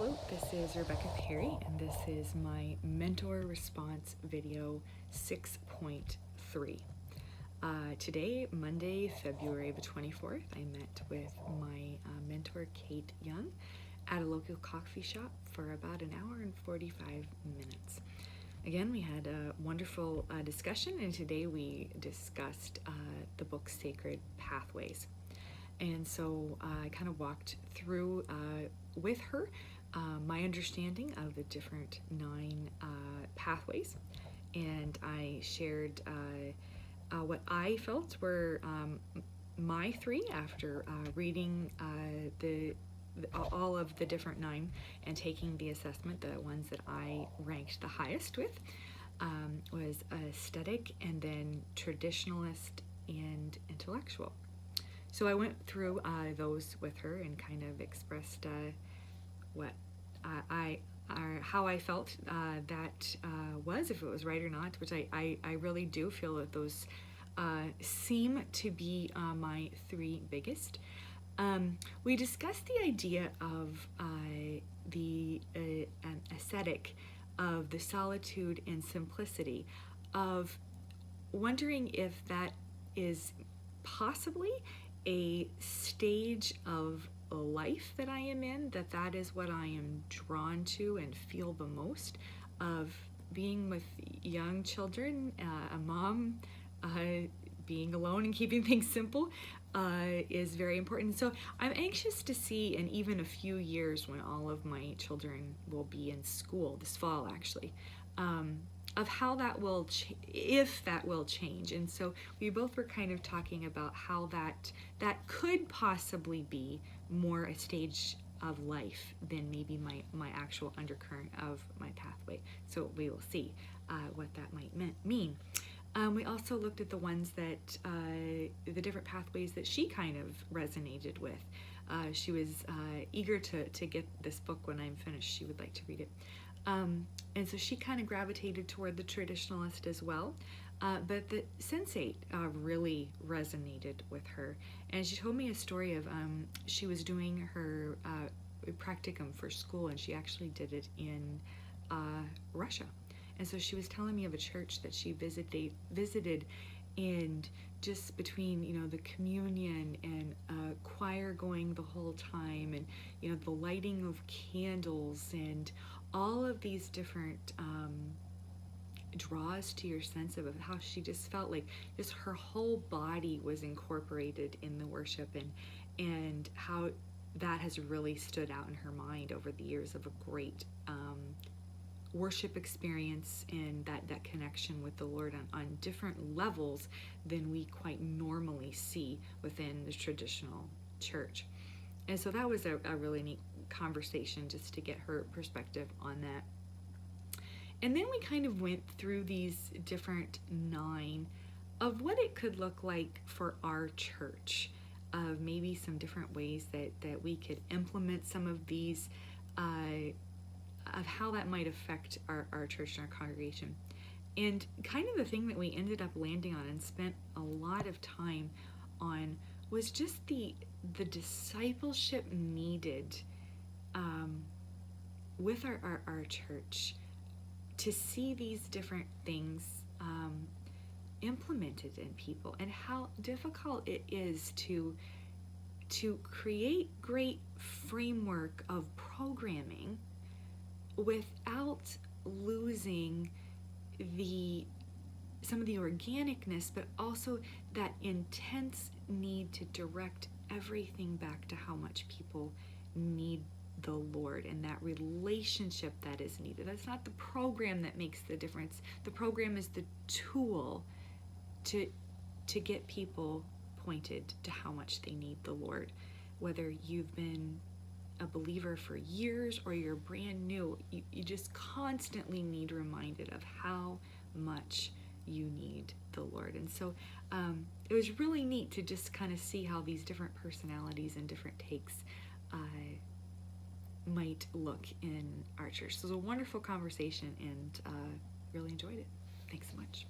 Hello, this is Rebecca Perry, and this is my mentor response video 6.3. Today, Monday, February the 24th, I met with my mentor, Kate Young, at a local coffee shop for about an hour and 45 minutes. Again, we had a wonderful discussion, and today we discussed the book Sacred Pathways. And so I kind of walked through with her my understanding of the different 9 pathways, and I shared what I felt were my 3 after reading all of the different 9 and taking the assessment. The ones that I ranked the highest with was aesthetic, and then traditionalist, and intellectual. So I went through those with her and kind of expressed what how I felt that was, if it was right or not, which I really do feel that those seem to be my 3 biggest. We discussed the idea of the ascetic, of the solitude and simplicity, of wondering if that is possibly a stage of life that I am in, that is what I am drawn to and feel the most, of being with young children, a mom, being alone and keeping things simple is very important. So I'm anxious to see, in even a few years when all of my children will be in school, this fall actually, of how that will, if that will change. And so we both were kind of talking about how that could possibly be more a stage of life than maybe my actual undercurrent of my pathway. So we will see what that might mean. We also looked at the ones that, the different pathways that she kind of resonated with. She was eager to get this book when I'm finished. She would like to read it. And so she kind of gravitated toward the traditionalist as well, but the sensate really resonated with her. And she told me a story of she was doing her practicum for school, and she actually did it in Russia. And so she was telling me of a church that she visited, and just between, you know, the communion and choir going the whole time, and, you know, the lighting of candles and all of these different draws to your sense of how she just felt like just her whole body was incorporated in the worship, and how that has really stood out in her mind over the years of a great worship experience, and that connection with the Lord on different levels than we quite normally see within the traditional church. And so that was a really neat conversation, just to get her perspective on that. And then we kind of went through these different 9 of what it could look like for our church, of maybe some different ways that we could implement some of these, of how that might affect our church and our congregation. And kind of the thing that we ended up landing on and spent a lot of time on was just the discipleship needed with our church, to see these different things implemented in people, and how difficult it is to create great framework of programming without losing some of the organicness, but also that intense need to direct everything back to how much people need the Lord, and that relationship that is needed. That's not the program that makes the difference. The program is the tool to get people pointed to how much they need the Lord. Whether you've been a believer for years or you're brand new, you just constantly need reminded of how much you need the Lord. And so it was really neat to just kind of see how these different personalities and different takes might look in our church. So it was a wonderful conversation, and really enjoyed it. Thanks so much.